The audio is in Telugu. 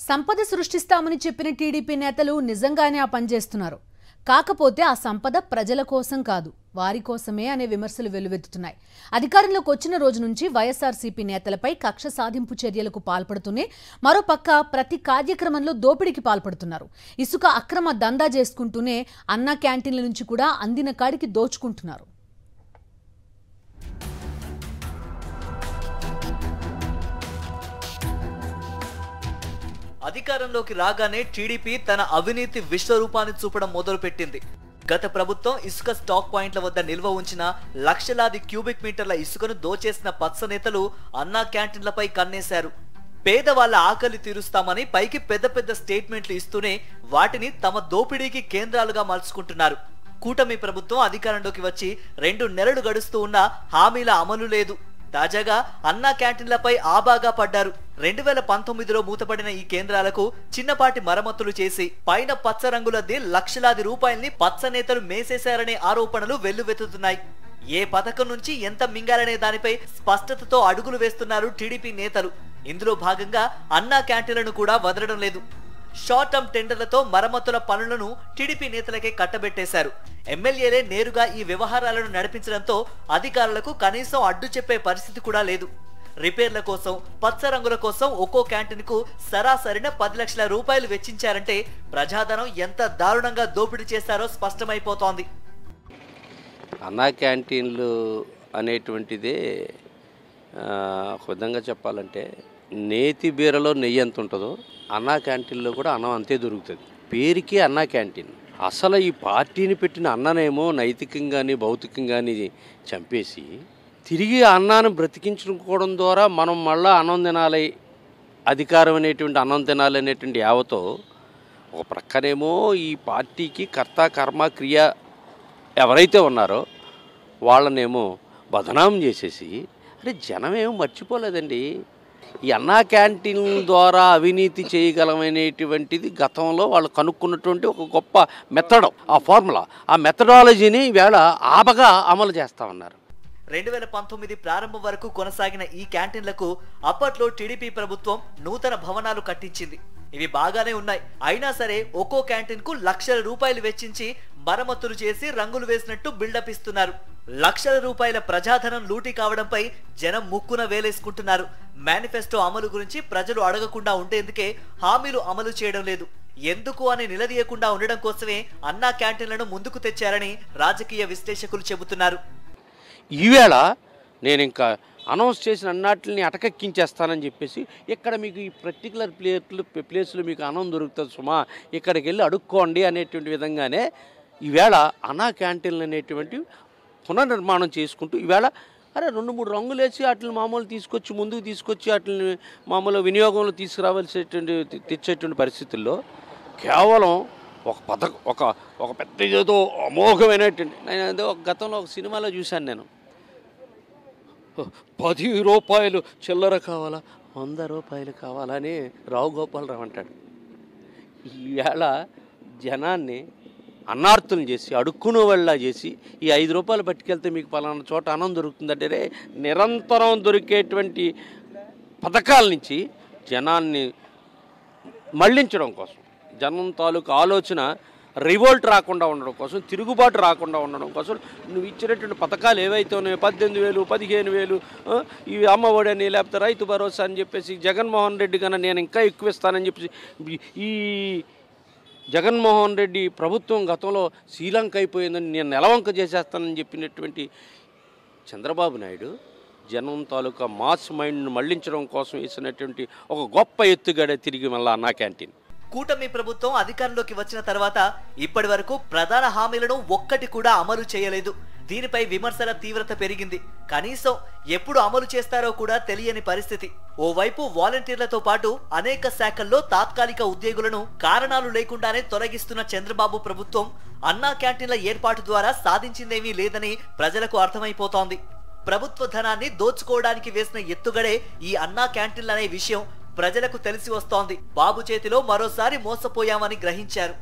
సంపద సృష్టిస్తామని చెప్పిన టీడీపీ నేతలు నిజంగానే ఆ పని చేస్తున్నారు. కాకపోతే ఆ సంపద ప్రజల కోసం కాదు, వారి కోసమే అనే విమర్శలు వెల్లువెత్తుతున్నాయి. అధికారంలోకి వచ్చిన రోజు నుంచి వైఎస్ఆర్సీపీ నేతలపై కక్ష సాధింపు చర్యలకు పాల్పడుతూనే మరోపక్క ప్రతి కార్యక్రమంలో దోపిడీకి పాల్పడుతున్నారు. ఇసుక అక్రమ దందా చేసుకుంటూనే అన్నా క్యాంటీన్ల నుంచి కూడా అందిన కాడికి దోచుకుంటున్నారు. అధికారంలోకి రాగానే టీడీపీ తన అవినీతి విశ్వరూపాన్ని చూపడం మొదలుపెట్టింది. గత ప్రభుత్వం ఇసుక స్టాక్ పాయింట్ల వద్ద నిల్వ ఉంచిన లక్షలాది క్యూబిక్ మీటర్ల ఇసుకను దోచేసిన పచ్చ నేతలు అన్నా క్యాంటీన్లపై కన్నేశారు. పేదవాళ్ల ఆకలి తీరుస్తామని పైకి పెద్ద పెద్ద స్టేట్మెంట్లు ఇస్తూనే వాటిని తమ దోపిడీకి కేంద్రాలుగా మలుచుకుంటున్నారు. కూటమి ప్రభుత్వం అధికారంలోకి వచ్చి 2 నెలలు గడుస్తూ ఉన్నా హామీల అమలు లేదు. తాజాగా అన్నా క్యాంటీన్లపై ఆబాగా పడ్డారు. 2019లో మూతపడిన ఈ కేంద్రాలకు చిన్నపాటి మరమ్మతులు చేసి పైన పచ్చ రంగులద్ది లక్షలాది రూపాయల్ని పచ్చ నేతలు మేసేశారనే ఆరోపణలు వెల్లువెత్తుతున్నాయి. ఏ పథకం నుంచి ఎంత మింగాలనే దానిపై స్పష్టతతో అడుగులు వేస్తున్నారు టీడీపీ నేతలు. ఇందులో భాగంగా అన్నా క్యాంటీన్లను కూడా వదలడం లేదు. షార్ట్ టర్మ్ టెండర్లతో మరమ్మతుల పనులను టీడీపీ నేతలకే కట్టబెట్టేశారు. ఎమ్మెల్యేలే నేరుగా ఈ వ్యవహారాలను నడిపించడంతో అధికారులకు కనీసం అడ్డు చెప్పే పరిస్థితి కూడా లేదు. రిపేర్ల కోసం, పచ్చ రంగుల కోసం ఒక్కో క్యాంటీన్ కు సరాసరిన 10 లక్షల రూపాయలు వెచ్చించారంటే ప్రజాధనం ఎంత దారుణంగా దోపిడీ చేశారో స్పష్టమైపోతోంది. అన్నా క్యాంటీన్లు అనేటువంటిదే ఒక విధంగా చెప్పాలంటే నేతి బీరలో నెయ్యి ఎంత ఉంటుందో అన్నా క్యాంటీన్లో కూడా అన్నం అంతే దొరుకుతుంది. పేరుకి అన్నా క్యాంటీన్. అసలు ఈ పార్టీని పెట్టిన అన్ననేమో నైతికంగాని భౌతికంగాని చంపేసి తిరిగి అన్నాన్ని బ్రతికించుకోవడం ద్వారా మనం మళ్ళీ అన్నం తినాలి, అధికారం అనేటువంటి అన్నం తినాలి అనేటువంటి యావతో ఒక ప్రక్కనేమో ఈ పార్టీకి కర్త కర్మ క్రియ ఎవరైతే ఉన్నారో వాళ్ళనేమో బదనాం చేసేసి అరే జనమేమో మర్చిపోలేదండి. ఈ అన్నా క్యాంటీన్ ద్వారా అవినీతి చేయగలమనేటువంటిది గతంలో వాళ్ళు కనుక్కున్నటువంటి ఒక గొప్ప మెథడ్, ఆ ఫార్ములా, ఆ మెథడాలజీని ఈవేళ ఆపగా అమలు చేస్తూ ఉన్నారు. 2019 ప్రారంభం వరకు కొనసాగిన ఈ క్యాంటీన్లకు అప్పట్లో టీడీపీ ప్రభుత్వం నూతన భవనాలు కట్టించింది. ఇవి బాగానే ఉన్నాయి. అయినా సరే ఒక్కో క్యాంటీన్ కు లక్షల రూపాయలు వెచ్చించి మరమ్మతులు చేసి రంగులు వేసినట్టు బిల్డప్ ఇస్తున్నారు. లక్షల రూపాయల ప్రజాధనం లూటీ కావడంపై జనం ముక్కున వేలేసుకుంటున్నారు. మేనిఫెస్టో అమలు గురించి ప్రజలు అడగకుండా ఉండేందుకే హామీలు అమలు చేయడం లేదు. ఎందుకు అని నిలదీయకుండా ఉండడం కోసమే అన్నా క్యాంటీన్లను ముందుకు తెచ్చారని రాజకీయ విశ్లేషకులు చెబుతున్నారు. ఈవేళ నేను ఇంకా అనౌన్స్ చేసిన అన్నిటిని అటకెక్కించేస్తానని చెప్పేసి ఇక్కడ మీకు ఈ పర్టికులర్ ప్లేస్లో మీకు అన్నం దొరుకుతుంది సుమా, ఇక్కడికి వెళ్ళి అడుక్కోండి అనేటువంటి విధంగానే ఈవేళ అన్నా క్యాంటీన్లు అనేటువంటి పునర్నిర్మాణం చేసుకుంటూ ఈవేళ అరే 2-3 రంగులు వేసి వాటిని మామూలు తీసుకొచ్చి ముందుకు తీసుకొచ్చి వాటిని మామూలు వినియోగంలో తీసుకురావాల్సేటువంటి తెచ్చేటువంటి పరిస్థితుల్లో కేవలం ఒక పథకం ఒక పెద్ద ఏదో అమోఘమైనటువంటి నేను ఏదో గతంలో ఒక సినిమాలో చూశాను. నేను 10 రూపాయలు చిల్లర కావాలా, 100 రూపాయలు కావాలా అని రావు గోపాలరావు అంటాడు. ఈవేళ జనాన్ని అన్నార్తులు చేసి అడుక్కునే వాళ్ళ చేసి ఈ 5 రూపాయలు పట్టుకెళ్తే మీకు పలానా చోట అన్నం దొరుకుతుందంటే నిరంతరం దొరికేటువంటి పథకాల నుంచి జనాన్ని మళ్లించడం కోసం, జనం తాలూకు ఆలోచన రివోల్ట్ రాకుండా ఉండడం కోసం, తిరుగుబాటు రాకుండా ఉండడం కోసం నువ్వు ఇచ్చినటువంటి పథకాలు ఏవైతే ఉన్నాయో 18,000, 15,000 ఇవి అమ్మఒడని లేకపోతే రైతు భరోసా అని చెప్పేసి జగన్మోహన్ రెడ్డి కన్నా నేను ఇంకా ఎక్కువ ఇస్తానని చెప్పేసి ఈ జగన్మోహన్ రెడ్డి ప్రభుత్వం గతంలో శ్రీలంక అయిపోయిందని నేను నెలవంక చేసేస్తానని చెప్పినటువంటి చంద్రబాబు నాయుడు జనం తాలూకా మాస్ మైండ్ను మళ్లించడం కోసం వేసినటువంటి ఒక గొప్ప ఎత్తుగడే తిరిగి మళ్ళీ అన్నా క్యాంటీన్. కూటమి ప్రభుత్వం అధికారంలోకి వచ్చిన తర్వాత ఇప్పటి వరకు ప్రధాన హామీలను ఒక్కటి కూడా అమలు చేయలేదు. దీనిపై విమర్శల తీవ్రత పెరిగింది. కనీసం ఎప్పుడు అమలు చేస్తారో కూడా తెలియని పరిస్థితి. ఓవైపు వాలంటీర్లతో పాటు అనేక శాఖల్లో తాత్కాలిక ఉద్యోగులను కారణాలు లేకుండానే తొలగిస్తున్న చంద్రబాబు ప్రభుత్వం అన్నా క్యాంటీన్ల ఏర్పాటు ద్వారా సాధించిందేమీ లేదని ప్రజలకు అర్థమైపోతోంది. ప్రభుత్వ ధనాన్ని దోచుకోవడానికి వేసిన ఎత్తుగడే ఈ అన్నా క్యాంటీన్లనే విషయం ప్రజలకు తెలిసి వస్తోంది. బాబు చేతిలో మరోసారి మోసపోయామని గ్రహించారు.